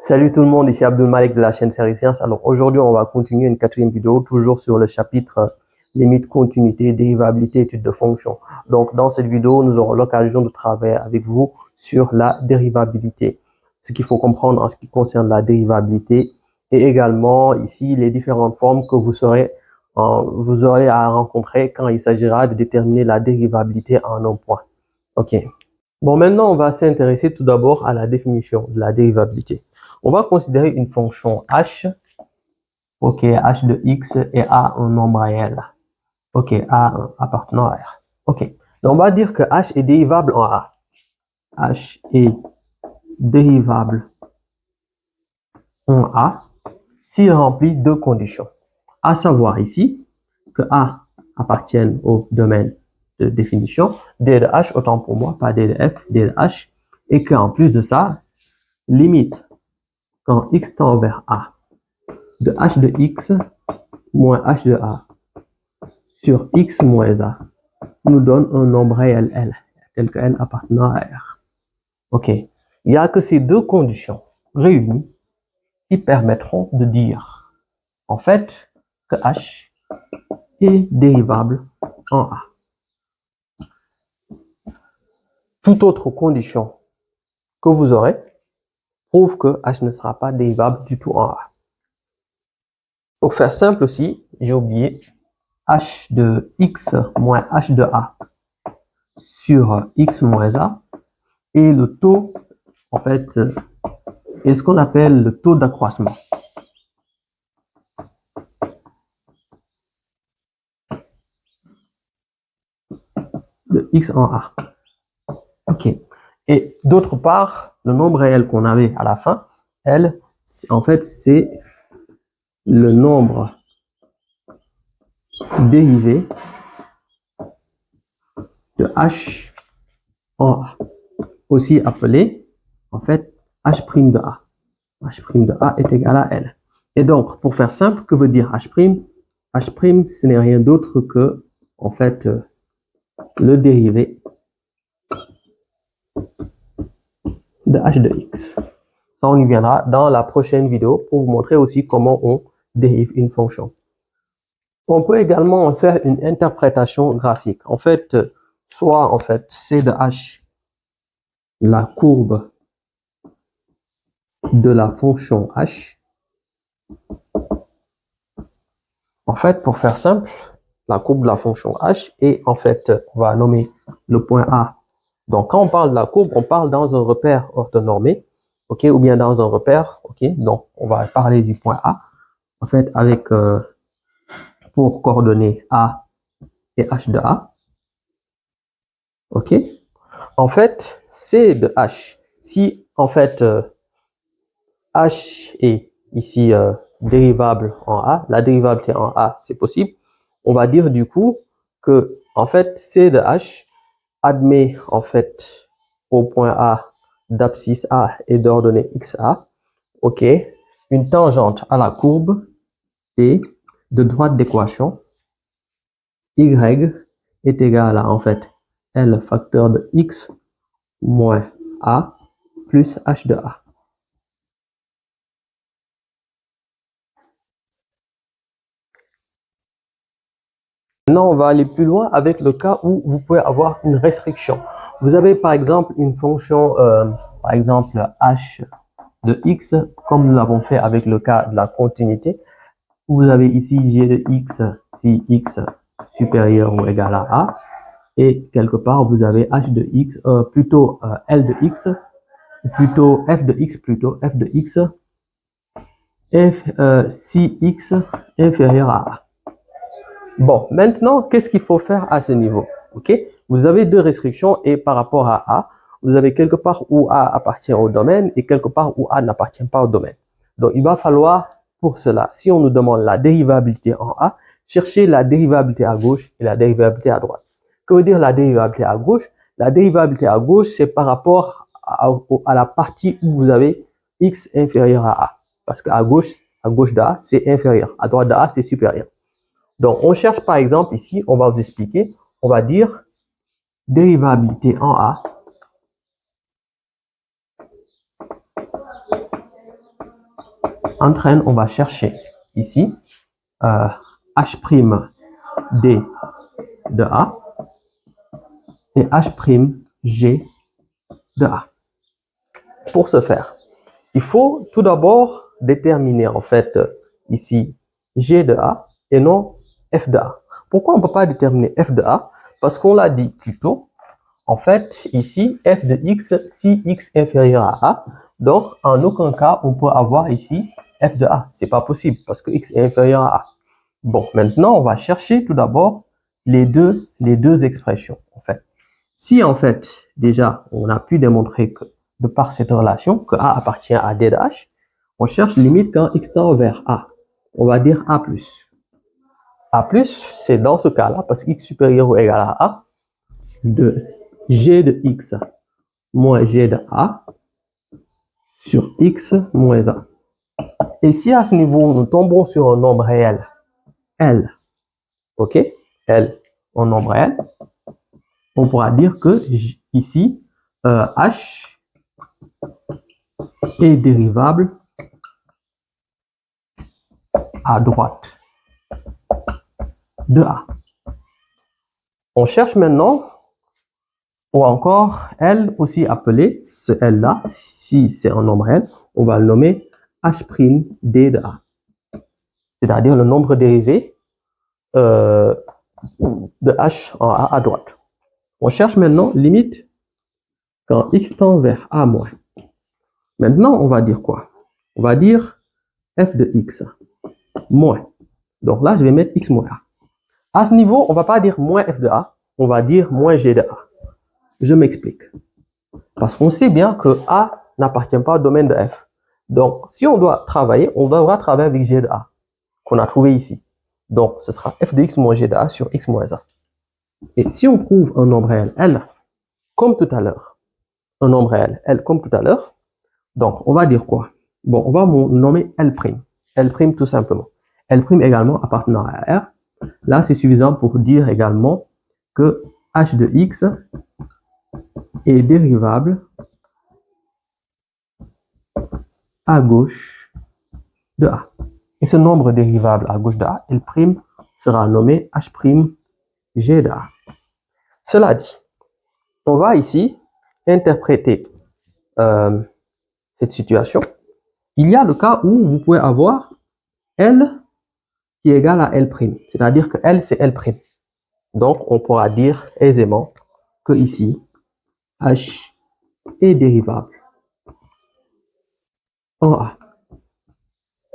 Salut tout le monde, ici Abdul Malik de la chaîne Série Science. Alors aujourd'hui, on va continuer une quatrième vidéo, toujours sur le chapitre limite, continuité, dérivabilité, étude de fonctions. Donc dans cette vidéo, nous aurons l'occasion de travailler avec vous sur la dérivabilité. Ce qu'il faut comprendre en ce qui concerne la dérivabilité et également ici les différentes formes que vous aurez à rencontrer quand il s'agira de déterminer la dérivabilité en un point. Ok. Bon, maintenant, on va s'intéresser tout d'abord à la définition de la dérivabilité. On va considérer une fonction h, ok, h de x et a un nombre réel, ok, a appartenant à r, ok. Donc, on va dire que h est dérivable en a. H est dérivable en a s'il remplit deux conditions. À savoir ici que a appartienne au domaine de définition, d de h, autant pour moi, pas d de f, d de h, et qu'en plus de ça, limite quand x tend vers a de h de x moins h de a sur x moins a nous donne un nombre réel L, tel que L appartenant à R. Ok. Il n'y a que ces deux conditions réunies qui permettront de dire, en fait, que H est dérivable en A. Toute autre condition que vous aurez prouve que H ne sera pas dérivable du tout en A. Pour faire simple aussi, j'ai oublié H de x moins H de A sur x moins A et le taux, en fait, est ce qu'on appelle le taux d'accroissement. De x en A. Ok. Et d'autre part, le nombre réel qu'on avait à la fin, L, en fait, c'est le nombre dérivé de H en A. Aussi appelé, en fait, H' de A. H' de A est égal à L. Et donc, pour faire simple, que veut dire H'? H', ce n'est rien d'autre que, en fait, le dérivé de h de x. Ça, on y viendra dans la prochaine vidéo pour vous montrer aussi comment on dérive une fonction. On peut également en faire une interprétation graphique. En fait, soit en fait c de h, la courbe de la fonction h. En fait, pour faire simple, la courbe de la fonction h et en fait, on va nommer le point A. Donc, quand on parle de la courbe, on parle dans un repère orthonormé, ok, ou bien dans un repère, ok. Donc, on va parler du point A, en fait, avec pour coordonnées A et H de A, ok. En fait, C de H, si en fait H est ici dérivable en A, la dérivabilité en A, c'est possible, on va dire du coup que en fait C de H admet en fait au point A d'abscisse A et d'ordonnée XA, ok, une tangente à la courbe T de droite d'équation Y est égal à en fait L facteur de X moins A plus H de A. Maintenant, on va aller plus loin avec le cas où vous pouvez avoir une restriction. Vous avez par exemple une fonction, par exemple h de x, comme nous l'avons fait avec le cas de la continuité. Vous avez ici g de x si x supérieur ou égal à a. Et quelque part, vous avez h de x, plutôt L de x, plutôt f de x, si x inférieur à a. Bon, maintenant, qu'est-ce qu'il faut faire à ce niveau? Ok, vous avez deux restrictions et par rapport à A, vous avez quelque part où A appartient au domaine et quelque part où A n'appartient pas au domaine. Donc, il va falloir pour cela, si on nous demande la dérivabilité en A, chercher la dérivabilité à gauche et la dérivabilité à droite. Que veut dire la dérivabilité à gauche? La dérivabilité à gauche, c'est par rapport à la partie où vous avez x inférieur à A. Parce qu'à gauche de A, c'est inférieur. À droite de A, c'est supérieur. Donc, on cherche par exemple ici, on va vous expliquer, on va dire dérivabilité en A Entre n, on va chercher ici H' D de A et H' de A. Pour ce faire, il faut tout d'abord déterminer en fait ici G de A et non F de A. Pourquoi on ne peut pas déterminer F de A? Parce qu'on l'a dit plus tôt, en fait ici F de X si X est inférieur à A, donc en aucun cas on peut avoir ici F de A. C'est pas possible parce que X est inférieur à A. Bon, maintenant on va chercher tout d'abord les deux expressions en fait. Si en fait déjà on a pu démontrer que de par cette relation que A appartient à D de H, on cherche limite quand X tend vers A. On va dire A+. A+, c'est dans ce cas-là, parce que X supérieur ou égal à A, de G de X moins G de A sur X moins A. Et si à ce niveau, nous tombons sur un nombre réel, L, ok, L, un nombre réel, on pourra dire que ici, H est dérivable à droite de A. On cherche maintenant, ou encore L aussi appelé, ce L-là, si c'est un nombre L, on va le nommer H' D de A. C'est-à-dire le nombre dérivé de H en A à droite. On cherche maintenant limite quand X tend vers A moins. Maintenant, on va dire quoi? On va dire F de X moins. Donc là, je vais mettre X moins A. À ce niveau, on ne va pas dire moins F de A, on va dire moins G de A. Je m'explique. Parce qu'on sait bien que A n'appartient pas au domaine de F. Donc, si on doit travailler, on devra travailler avec G de A, qu'on a trouvé ici. Donc, ce sera F de X moins G de A sur X moins A. Et si on trouve un nombre réel L, comme tout à l'heure, un nombre réel L comme tout à l'heure, donc on va dire quoi? Bon, on va nommer L'. L' tout simplement. L' également appartenant à R. Là, c'est suffisant pour dire également que H de X est dérivable à gauche de A. Et ce nombre dérivable à gauche de A, L' sera nommé H' G de A. Cela dit, on va ici interpréter cette situation. Il y a le cas où vous pouvez avoir L qui est égal à L', c'est-à-dire que L, c'est L'. Donc, on pourra dire aisément que ici, H est dérivable en A.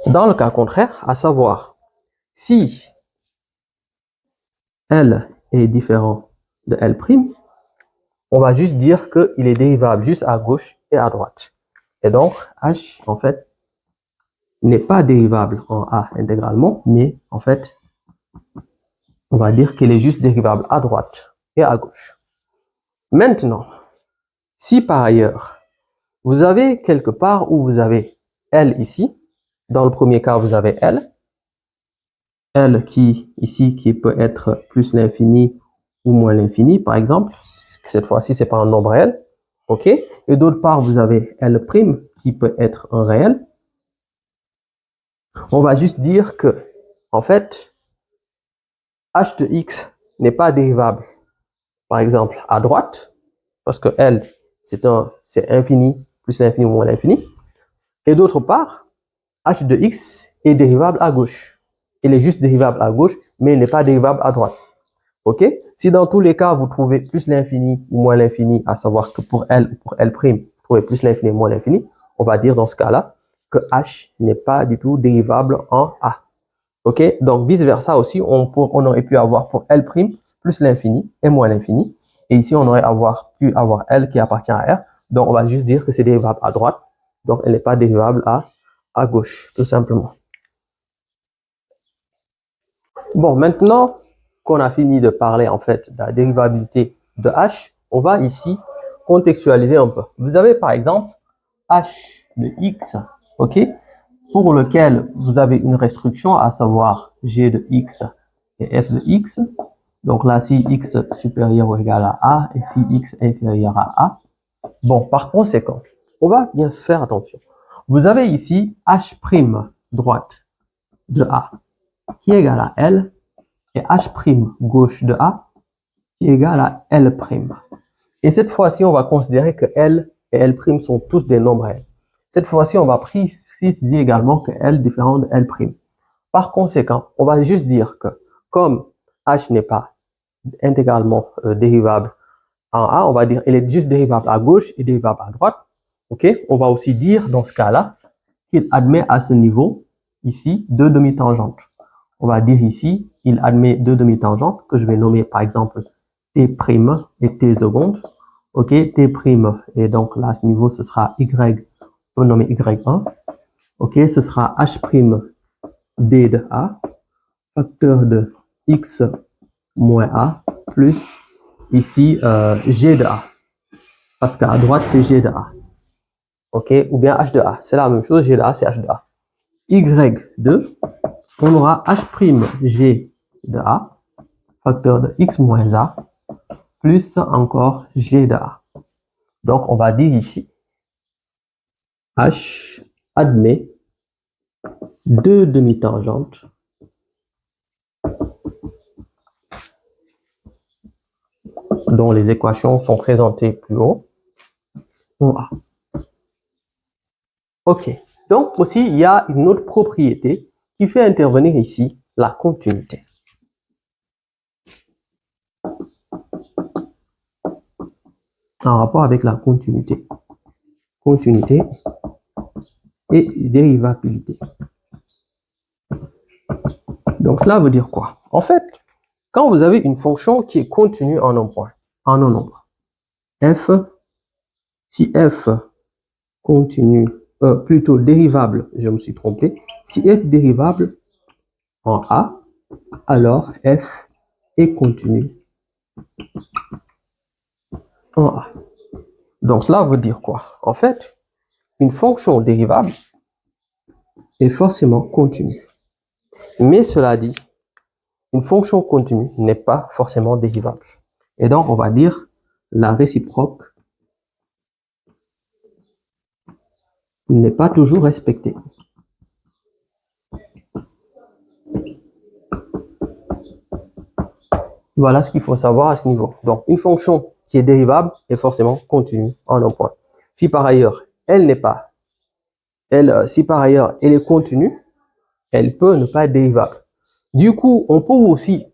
Dans le cas contraire, à savoir, si L est différent de L', on va juste dire qu'il est dérivable juste à gauche et à droite. Et donc, H, en fait, n'est pas dérivable en A intégralement, mais en fait, on va dire qu'il est juste dérivable à droite et à gauche. Maintenant, si par ailleurs, vous avez quelque part où vous avez L ici, dans le premier cas, vous avez L qui, ici, qui peut être plus l'infini ou moins l'infini, par exemple. Cette fois-ci, c'est pas un nombre réel, ok? Et d'autre part, vous avez L' qui peut être un réel. On va juste dire que, en fait, H de X n'est pas dérivable, par exemple, à droite, parce que L, c'est infini, plus l'infini ou moins l'infini. Et d'autre part, H de X est dérivable à gauche. Il est juste dérivable à gauche, mais il n'est pas dérivable à droite. Ok? Si dans tous les cas, vous trouvez plus l'infini ou moins l'infini, à savoir que pour L ou pour L', vous trouvez plus l'infini ou moins l'infini, on va dire dans ce cas-là que H n'est pas du tout dérivable en A. Ok? Donc, vice-versa aussi, on aurait pu avoir pour L' plus l'infini et moins l'infini. Et ici, on aurait pu avoir L qui appartient à R. Donc, on va juste dire que c'est dérivable à droite. Donc, elle n'est pas dérivable à gauche, tout simplement. Bon, maintenant qu'on a fini de parler en fait de la dérivabilité de H, on va ici contextualiser un peu. Vous avez par exemple H de X, ok, pour lequel vous avez une restriction, à savoir G de X et F de X. Donc là, si X supérieur ou égal à A et si X inférieur à A. Bon, par conséquent, on va bien faire attention. Vous avez ici H', droite de A qui est égal à L et H' gauche de A qui est égal à L'. Et cette fois-ci, on va considérer que L et L' sont tous des nombres réels. Cette fois-ci, on va préciser également que L différent de L'. Par conséquent, on va juste dire que comme H n'est pas intégralement dérivable en A, on va dire qu'il est juste dérivable à gauche et dérivable à droite. Ok, on va aussi dire dans ce cas-là qu'il admet à ce niveau, ici, deux demi-tangentes. On va dire ici, il admet deux demi-tangentes que je vais nommer par exemple T' et T seconde. Ok, T', et donc là, à ce niveau, ce sera Y, on va nommer Y1. Ok, ce sera H' D de A, facteur de X moins A, plus ici G de A. Parce qu'à droite, c'est G de A. Ok, ou bien H de A. C'est la même chose, G de A, c'est H de A. Y2, on aura H'G de A, facteur de X moins A, plus encore G de A. Donc, on va dire ici, H admet deux demi-tangentes dont les équations sont présentées plus haut en A. Ok. Donc, aussi, il y a une autre propriété qui fait intervenir ici la continuité. En rapport avec la continuité. Continuité et dérivabilité. Donc, cela veut dire quoi? En fait, quand vous avez une fonction qui est continue en un point, en un nombre, f, si f continue, plutôt dérivable, je me suis trompé, si f dérivable en A, alors f est continu en A. Donc, cela veut dire quoi? En fait, une fonction dérivable est forcément continue. Mais cela dit, une fonction continue n'est pas forcément dérivable. Et donc, on va dire la réciproque n'est pas toujours respectée. Voilà ce qu'il faut savoir à ce niveau. Donc, une fonction qui est dérivable est forcément continue en un point. Si par ailleurs, elle n'est pas, si par ailleurs, elle est continue, elle peut ne pas être dérivable. Du coup, on peut aussi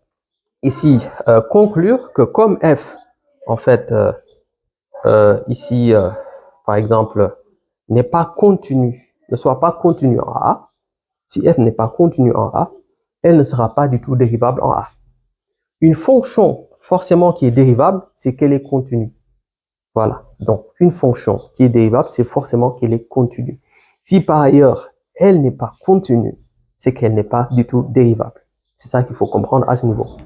ici conclure que comme f, en fait, ici, par exemple, n'est pas continu, ne soit pas continu en A, si f n'est pas continu en A, elle ne sera pas du tout dérivable en A. Une fonction forcément qui est dérivable, c'est qu'elle est continue. Voilà. Donc, une fonction qui est dérivable, c'est forcément qu'elle est continue. Si par ailleurs, elle n'est pas continue, c'est qu'elle n'est pas du tout dérivable. C'est ça qu'il faut comprendre à ce niveau.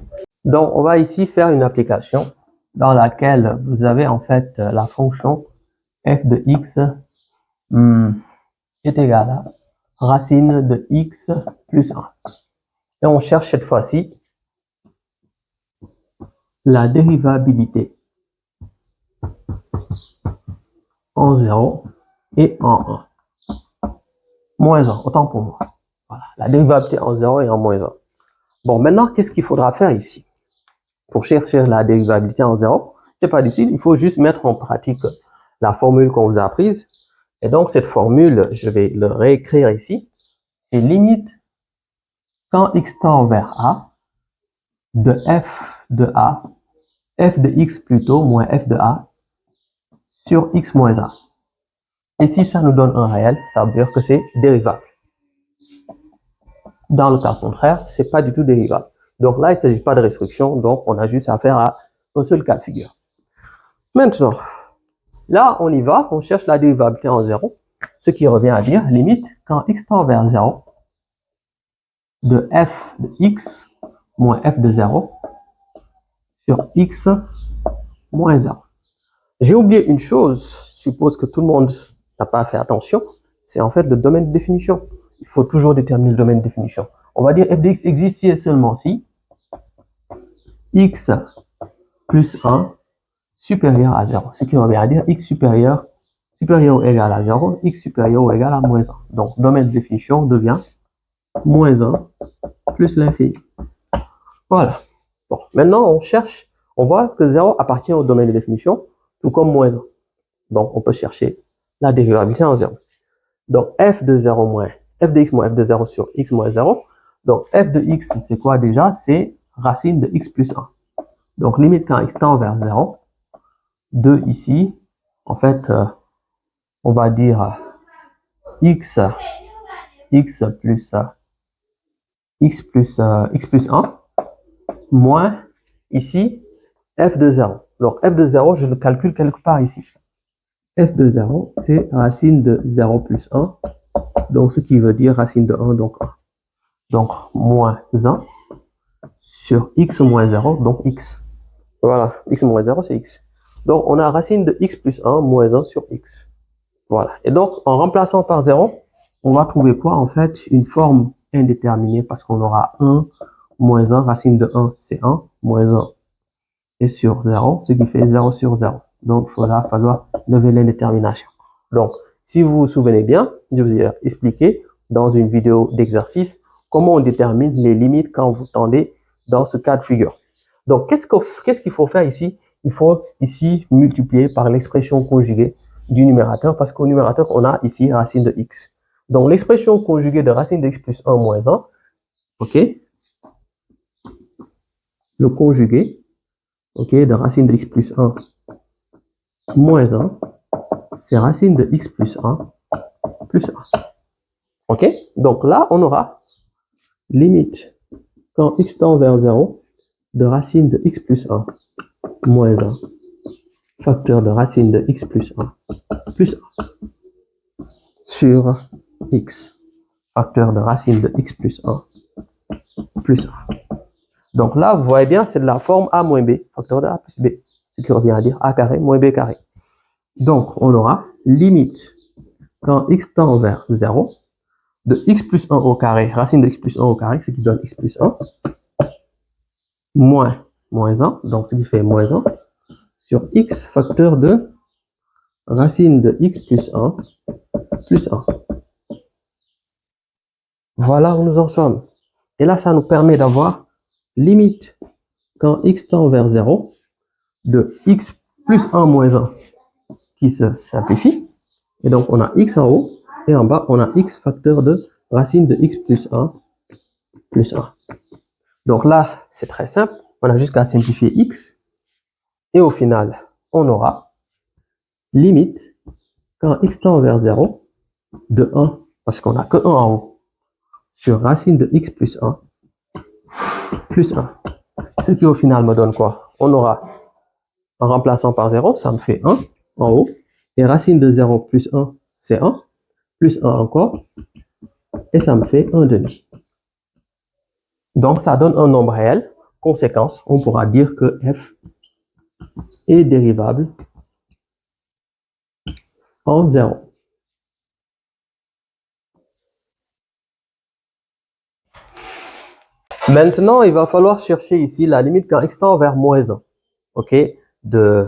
Donc, on va ici faire une application dans laquelle vous avez en fait la fonction f de x est égale à racine de x plus 1. Et on cherche cette fois-ci la dérivabilité en 0 et en 1. Moins 1, autant pour moi. Voilà, la dérivabilité en 0 et en moins 1. Bon, maintenant, qu'est-ce qu'il faudra faire ici? Pour chercher la dérivabilité en 0, c'est pas difficile, il faut juste mettre en pratique la formule qu'on vous a apprise. Et donc, cette formule, je vais le réécrire ici. C'est limite quand x tend vers A de f de A, f de x plutôt, moins f de A, sur x moins A. Et si ça nous donne un réel, ça veut dire que c'est dérivable. Dans le cas contraire, c'est pas du tout dérivable. Donc là, il ne s'agit pas de restriction, donc on a juste affaire à un seul cas de figure. Maintenant, là, on y va, on cherche la dérivabilité en 0, ce qui revient à dire limite quand x tend vers 0 de f de x moins f de 0 sur x moins 0. J'ai oublié une chose, je suppose que tout le monde n'a pas fait attention, c'est en fait le domaine de définition. Il faut toujours déterminer le domaine de définition. On va dire f de x existe si et seulement si x plus 1 supérieur à 0. Ce qui revient à dire x supérieur ou égal à 0, x supérieur ou égal à moins 1. Donc, domaine de définition devient moins 1 plus l'infini. Voilà. Bon, maintenant, on cherche, on voit que 0 appartient au domaine de définition, tout comme moins 1. Donc, on peut chercher la dérivabilité en 0. Donc, f de 0 moins, f de x moins f de 0 sur x moins 0. Donc, f de x, c'est quoi déjà? C'est racine de x plus 1. Donc, limite quand x tend vers 0, de ici, en fait, on va dire x plus x plus 1 moins ici f de 0. Donc f de 0, je le calcule quelque part ici. F de 0, c'est racine de 0 plus 1. Donc ce qui veut dire racine de 1, donc 1. Donc moins 1 sur x moins 0, donc x. Voilà, x moins 0, c'est x. Donc on a racine de x plus 1 moins 1 sur x. Voilà. Et donc en remplaçant par 0, on va trouver quoi? En fait, une forme indéterminée parce qu'on aura 1 moins 1, racine de 1, c'est 1, moins 1 et sur 0, ce qui fait 0 sur 0. Donc, il va falloir lever l'indétermination. Donc, si vous vous souvenez bien, je vous ai expliqué dans une vidéo d'exercice comment on détermine les limites quand vous tendez dans ce cas de figure. Donc, qu'est-ce qu'il faut faire ici? Il faut ici multiplier par l'expression conjuguée du numérateur parce qu'au numérateur, on a ici racine de x. Donc, l'expression conjuguée de racine de x plus 1 moins 1, ok? Le conjugué, ok, de racine de x plus 1 moins 1, c'est racine de x plus 1 plus 1. Ok? Donc là, on aura limite quand x tend vers 0 de racine de x plus 1 moins 1 facteur de racine de x plus 1 plus 1 sur x facteur de racine de x plus 1 plus 1. Donc là, vous voyez bien, c'est de la forme a moins b, facteur de a plus b, ce qui revient à dire a carré moins b carré. Donc, on aura limite quand x tend vers 0 de x plus 1 au carré, racine de x plus 1 au carré, ce qui donne x plus 1, moins 1, donc ce qui fait moins 1, sur x facteur de racine de x plus 1 plus 1. Voilà où nous en sommes. Et là, ça nous permet d'avoir limite quand x tend vers 0 de x plus 1 moins 1 qui se simplifie. Et donc, on a x en haut et en bas, on a x facteur de racine de x plus 1 plus 1. Donc là, c'est très simple. On a juste qu'à simplifier x. Et au final, on aura limite quand x tend vers 0 de 1, parce qu'on n'a que 1 en haut, sur racine de x plus 1 plus 1. Ce qui au final me donne quoi? On aura, en remplaçant par 0, ça me fait 1 en haut. Et racine de 0 plus 1, c'est 1. Plus 1 encore. Et ça me fait 1 demi. Donc ça donne un nombre réel. Conséquence, on pourra dire que f est dérivable en 0. Maintenant, il va falloir chercher ici la limite quand x tend vers moins 1. Ok? De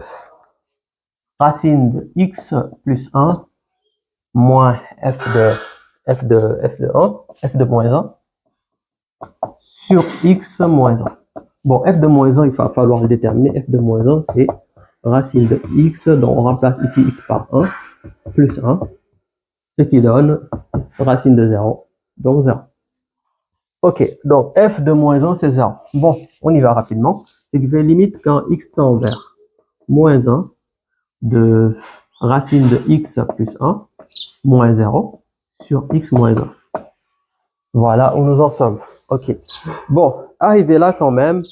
racine de x plus 1 moins f de 1, f de moins 1 sur x moins 1. Bon, f de moins 1, il va falloir le déterminer. F de moins 1, c'est racine de x, donc on remplace ici x par 1 plus 1, ce qui donne racine de 0, donc 0. Ok, donc f de moins 1, c'est 0. Bon, on y va rapidement. Ce qui fait limite quand x tend vers moins 1 de racine de x plus 1 moins 0 sur x moins 1. Voilà où nous en sommes. Ok. Bon, arrivé là quand même,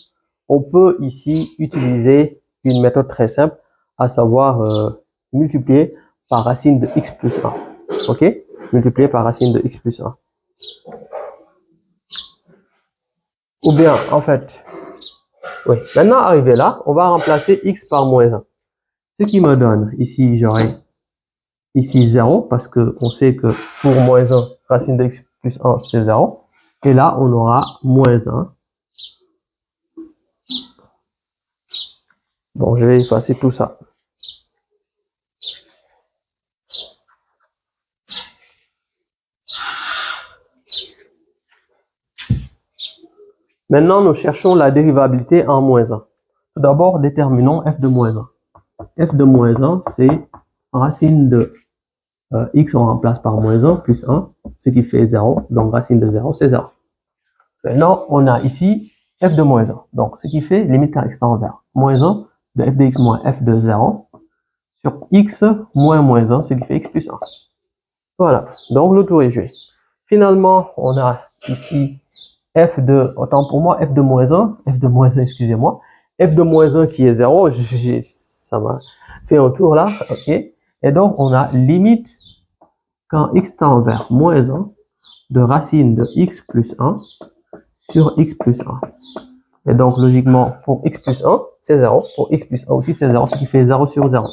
on peut ici utiliser une méthode très simple, à savoir multiplier par racine de x plus 1. Ok? Multiplier par racine de x plus 1. Ou bien, en fait, oui. Maintenant, arrivé là, on va remplacer x par moins 1. Ce qui me donne, ici, j'aurai ici 0, parce qu'on sait que pour moins 1, racine de x plus 1, c'est 0. Et là, on aura moins 1. Bon, je vais effacer tout ça. Maintenant, nous cherchons la dérivabilité en moins 1. Tout d'abord, déterminons f de moins 1. F de moins 1, c'est racine de x, on remplace par moins 1 plus 1, ce qui fait 0. Donc, racine de 0, c'est 0. Maintenant, on a ici f de moins 1. Donc, ce qui fait limite quand x tend vers moins 1 de f de x moins f de 0 sur x moins moins 1, ce qui fait x plus 1. Voilà. Donc, le tour est joué. Finalement, on a ici f de, autant pour moi, f de moins 1, excusez-moi, f de moins 1 qui est 0, ça m'a fait un tour là, ok. Et donc, on a limite quand x tend vers moins 1 de racine de x plus 1 sur x plus 1. Et donc, logiquement, pour x plus 1, c'est 0. Pour x plus 1 aussi, c'est 0, ce qui fait 0 sur 0.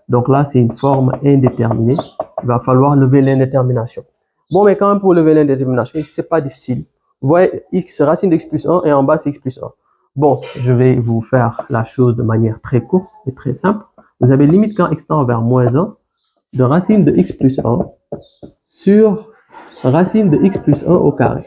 Donc là, c'est une forme indéterminée. Il va falloir lever l'indétermination. Bon, mais quand même, pour lever l'indétermination, c'est pas difficile. Vous voyez, x, racine de x plus 1, et en bas, c'est x plus 1. Bon, je vais vous faire la chose de manière très courte et très simple. Vous avez limite quand x tend vers moins 1 de racine de x plus 1 sur racine de x plus 1 au carré.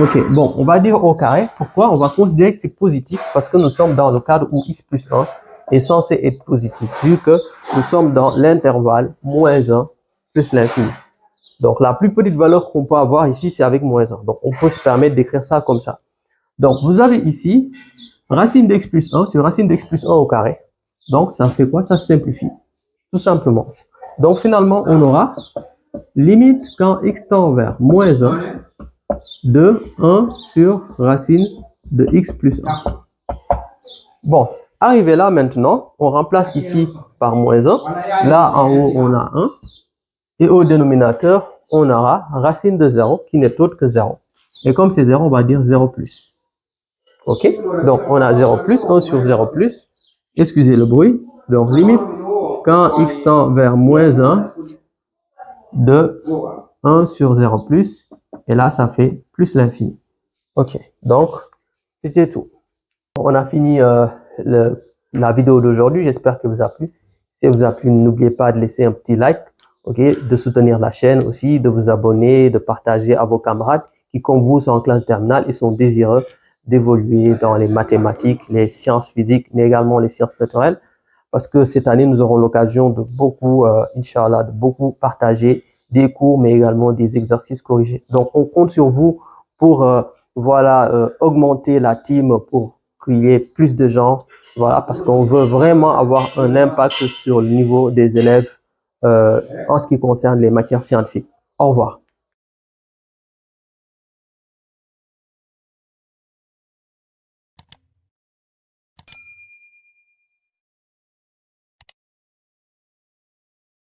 Ok, bon, on va dire au carré. Pourquoi? On va considérer que c'est positif parce que nous sommes dans le cadre où x plus 1 est censé être positif, vu que nous sommes dans l'intervalle moins 1 plus l'infini. Donc, la plus petite valeur qu'on peut avoir ici, c'est avec moins 1. Donc, on peut se permettre d'écrire ça comme ça. Donc, vous avez ici racine de x plus 1 sur racine de x plus 1 au carré. Donc, ça fait quoi? Ça se simplifie, tout simplement. Donc, finalement, on aura limite quand x tend vers moins 1 de 1 sur racine de x plus 1. Bon, arrivé là maintenant, on remplace ici par moins 1. Là, en haut, on a 1. Et au dénominateur, on aura racine de 0 qui n'est autre que 0. Et comme c'est 0, on va dire 0 plus. Ok? Donc, on a 0 plus, 1 sur 0 plus. Excusez le bruit. Donc, limite, quand x tend vers moins 1, de 1 sur 0 plus. Et là, ça fait plus l'infini. Ok, donc, c'était tout. On a fini la vidéo d'aujourd'hui. J'espère que vous a plu. Si elle vous a plu, n'oubliez pas de laisser un petit like, ok, de soutenir la chaîne aussi, de vous abonner, de partager à vos camarades qui, comme vous, sont en classe terminale et sont désireux d'évoluer dans les mathématiques, les sciences physiques, mais également les sciences naturelles. Parce que cette année, nous aurons l'occasion de beaucoup, Inch'Allah, de beaucoup partager des cours, mais également des exercices corrigés. Donc, on compte sur vous pour, augmenter la team, pour qu'il y ait plus de gens, voilà, parce qu'on veut vraiment avoir un impact sur le niveau des élèves en ce qui concerne les matières scientifiques. Au revoir.